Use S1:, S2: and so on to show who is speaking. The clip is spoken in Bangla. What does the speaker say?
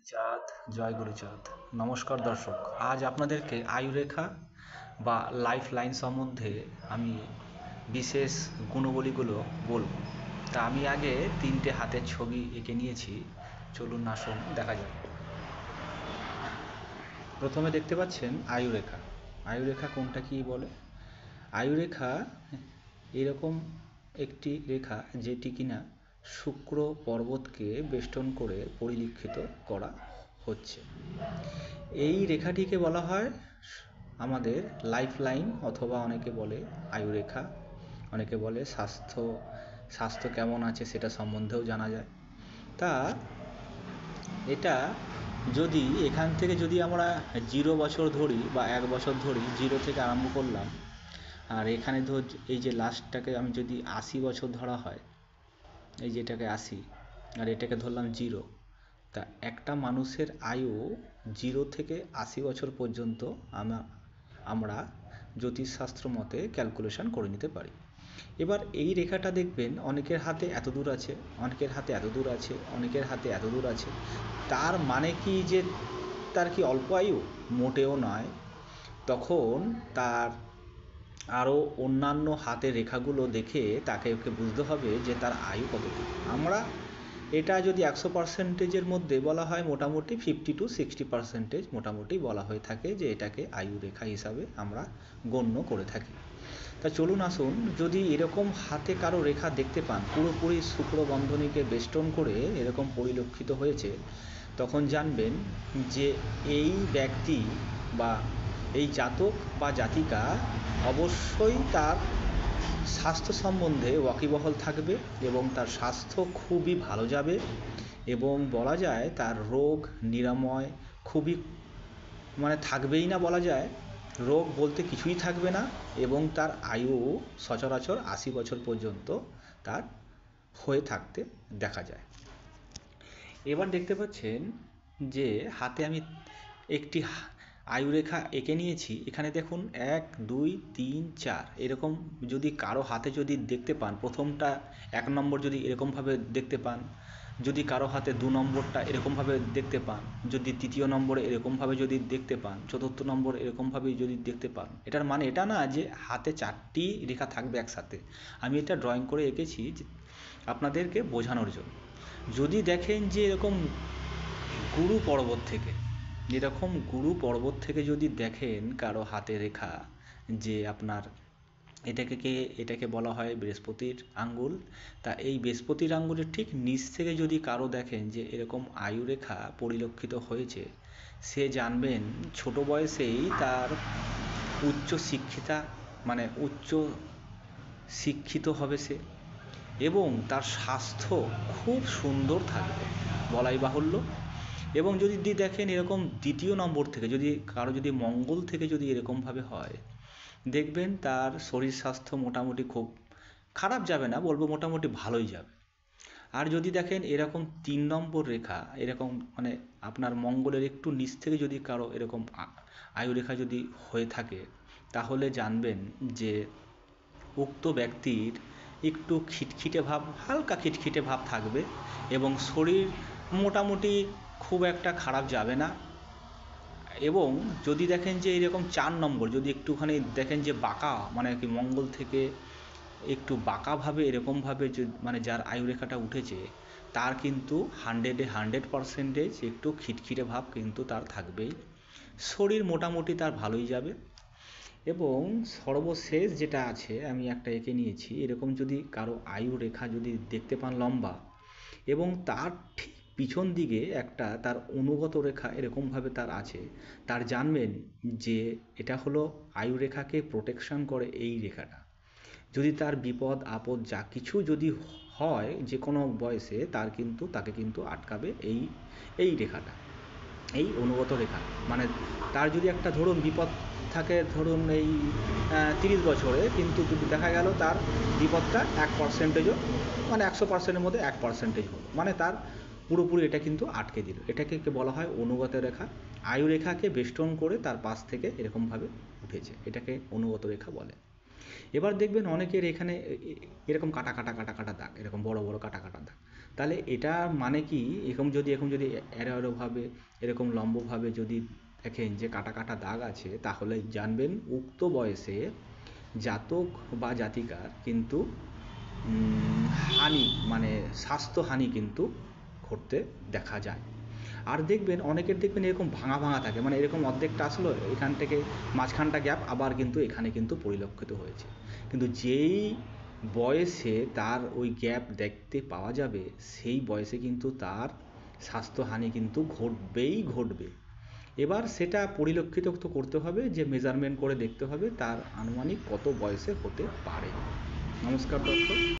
S1: চাঁদ, জয় গুরুচাঁদ। নমস্কার দর্শক, আজ আপনাদেরকে আয়ুরেখা বা লাইফ লাইন সম্বন্ধে আমি বিশেষ গুণাবলীগুলো বলবো। তা আমি আগে তিনটে হাতের ছবি এঁকে নিয়েছি, চলুন আসুন দেখা যাক। প্রথমে দেখতে পাচ্ছেন আয়ুরেখা। আয়ুরেখা কোনটা কি বলে? আয়ুরেখা এরকম একটি রেখা যেটি কিনা শুক্র পর্বতকে বেষ্টন করে পরিলক্ষিত করা হচ্ছে। এই রেখাটিকে বলা হয় আমাদের লাইফ লাইন, অথবা অনেকে বলে আয়ুরেখা। অনেকে বলে স্বাস্থ্য কেমন আছে সেটা সম্বন্ধেও জানা যায়। তা এটা যদি এখান থেকে যদি আমরা 0 বছর ধরি বা 1 বছর ধরি, 0 থেকে আরম্ভ করলাম, আর এখানে ধর এই যে লাস্টটাকে আমি যদি 80 বছর ধরা হয়, এই যেটাকে 80 আর এটাকে ধরলাম 0, তা একটা মানুষের আয়ু 0 থেকে 80 বছর পর্যন্ত আমরা জ্যোতিষশাস্ত্র মতে ক্যালকুলেশন করে নিতে পারি। এবার এই রেখাটা দেখবেন অনেকের হাতে এত দূর আছে, অনেকের হাতে এত দূর আছে, অনেকের হাতে এত দূর আছে। তার মানে কি যে তার কি অল্প আয়ু? মোটেও নয়। তখন তার আরও অন্যান্য হাতের রেখাগুলো দেখে তাকে বুঝতে হবে যে তার আয়ু কতটুকু। আমরা এটা যদি 100%-এর মধ্যে বলা হয়, মোটামুটি 50 to 60% মোটামুটি বলা হয়ে থাকে যে এটাকে আয়ু রেখা হিসাবে আমরা গণ্য করে থাকি। তা চলুন আসুন, যদি এরকম হাতে কারো রেখা দেখতে পান পুরোপুরি শুক্র বন্ধনীকে বেষ্টন করে এরকম পরিলক্ষিত হয়েছে, তখন জানবেন যে এই ব্যক্তি বা এই জাতক বা জাতিকা অবশ্যই তার স্বাস্থ্য সম্বন্ধে ওয়াকিবহাল থাকবে এবং তার স্বাস্থ্য খুবই ভালো যাবে, এবং বলা যায় তার রোগ নিরাময় খুবই থাকবেই না, বলা যায় রোগ বলতে কিছুই থাকবে না, এবং তার আয়ু সচরাচর 80 বছর পর্যন্ত তার হয়ে থাকতে দেখা যায়। এবার দেখতে পাচ্ছেন যে হাতে আমি একটি আয়ুরেখা এঁকে নিয়েছি। এখানে দেখুন 1 2 3 4 এরকম যদি কারো হাতে যদি দেখতে পান, প্রথমটা 1 নম্বর যদি এরকমভাবে দেখতে পান, যদি কারো হাতে 2 নম্বরটা এরকমভাবে দেখতে পান, যদি তৃতীয় নম্বরে এরকমভাবে যদি দেখতে পান, চতুর্থ নম্বর এরকমভাবে যদি দেখতে পান, এটার মানে এটা না যে হাতে 4টি রেখা থাকবে একসাথে। আমি এটা ড্রয়িং করে এঁকেছি আপনাদেরকে বোঝানোর জন্য। যদি দেখেন যে এরকম গুরু পর্বত থেকে যদি দেখেন কারো হাতে রেখা, যে আপনার এটাকে বলা হয় বৃহস্পতির আঙ্গুল। তা এই বৃহস্পতির আঙ্গুলের ঠিক নিচ থেকে যদি কারো দেখেন যে এরকম আয়ুরেখা পরিলক্ষিত হয়েছে, সে জানবেন ছোট বয়সেই তার উচ্চ শিক্ষিত হবে সে, এবং তার স্বাস্থ্য খুব সুন্দর থাকবে বলাই বাহুল্য। এবং যদি দেখেন এরকম দ্বিতীয় নম্বর থেকে যদি কারো যদি মঙ্গল থেকে যদি এরকমভাবে হয়, দেখবেন তার শরীর স্বাস্থ্য মোটামুটি খুব খারাপ যাবে না, বলবো মোটামুটি ভালোই যাবে। আর যদি দেখেন এরকম 3 নম্বর রেখা এরকম আপনার মঙ্গলের একটু নিচ থেকে যদি কারো এরকম আয়ুরেখা যদি হয়ে থাকে, তাহলে জানবেন যে উক্ত ব্যক্তির একটু হালকা খিটখিটে ভাব থাকবে, এবং শরীর মোটামুটি খুব একটা খারাপ যাবে না। এবং যদি দেখেন যে এরকম 4 নম্বর যদি একটুখানি দেখেন যে বাঁকা, কি মঙ্গল থেকে একটু বাঁকাভাবে এরকমভাবে যার আয়ুরেখাটা উঠেছে, তার কিন্তু 100% একটু খিটখিটে ভাব কিন্তু তার থাকবেই। শরীর মোটামুটি তার ভালোই যাবে। এবং সর্বশেষ যেটা আছে আমি একটা এঁকে নিয়েছি, এরকম যদি কারো আয়ুরেখা যদি দেখতে পান লম্বা, এবং তার ঠিক পিছন দিকে একটা তার অনুগত রেখা এরকমভাবে তার আছে, তার জানবেন যে এটা হলো আয়ুরেখাকে প্রোটেকশন করে এই রেখাটা। যদি তার বিপদ আপদ যা কিছু যদি হয় যে কোনো বয়সে, তাকে কিন্তু আটকাবে এই রেখাটা, এই অনুগত রেখা। তার যদি একটা ধরুন বিপদ থাকে, ধরুন এই 30 বছরে, কিন্তু যদি দেখা গেল তার বিপদটা 1%ও 100%-এর মধ্যে 1% হলো, তার পুরোপুরি এটা কিন্তু আটকে দিল। এটাকে বলা হয় অনুগত রেখা। আয়ুরেখাকে বেষ্টন করে তার পাশ থেকে এরকমভাবে উঠেছে, এটাকে অনুগত রেখা বলে। এবার দেখবেন অনেকের এখানে এরকম কাটা কাটা কাটা কাটা দাগ, এরকম বড় বড় কাটা কাটা দাগ। তাহলে এটা মানে কি, এরকম যদি এরোভাবে এরকম লম্বভাবে যদি দেখেন যে কাটা কাটা দাগ আছে, তাহলে জানবেন উক্ত বয়সে জাতক বা জাতিকার কিন্তু হানি মানে স্বাস্থ্যহানি কিন্তু ঘটতে দেখা যায়। আর দেখবেন অনেকের দেখবেন এরকম ভাঙা ভাঙা থাকে, মানে এরকম অর্ধেকটা আসলো এখান থেকে, মাঝখানটা গ্যাপ, আবার কিন্তু এখানে কিন্তু পরিলক্ষিত হয়েছে। কিন্তু যেই বয়সে তার ওই গ্যাপ দেখতে পাওয়া যাবে, সেই বয়সে কিন্তু তার স্বাস্থ্যহানি কিন্তু ঘটবেই ঘটবে। এবার সেটা পরিলক্ষিত তো করতে হবে, যে মেজারমেন্ট করে দেখতে হবে তার আনুমানিক কত বয়সে হতে পারে। নমস্কার দর্শক।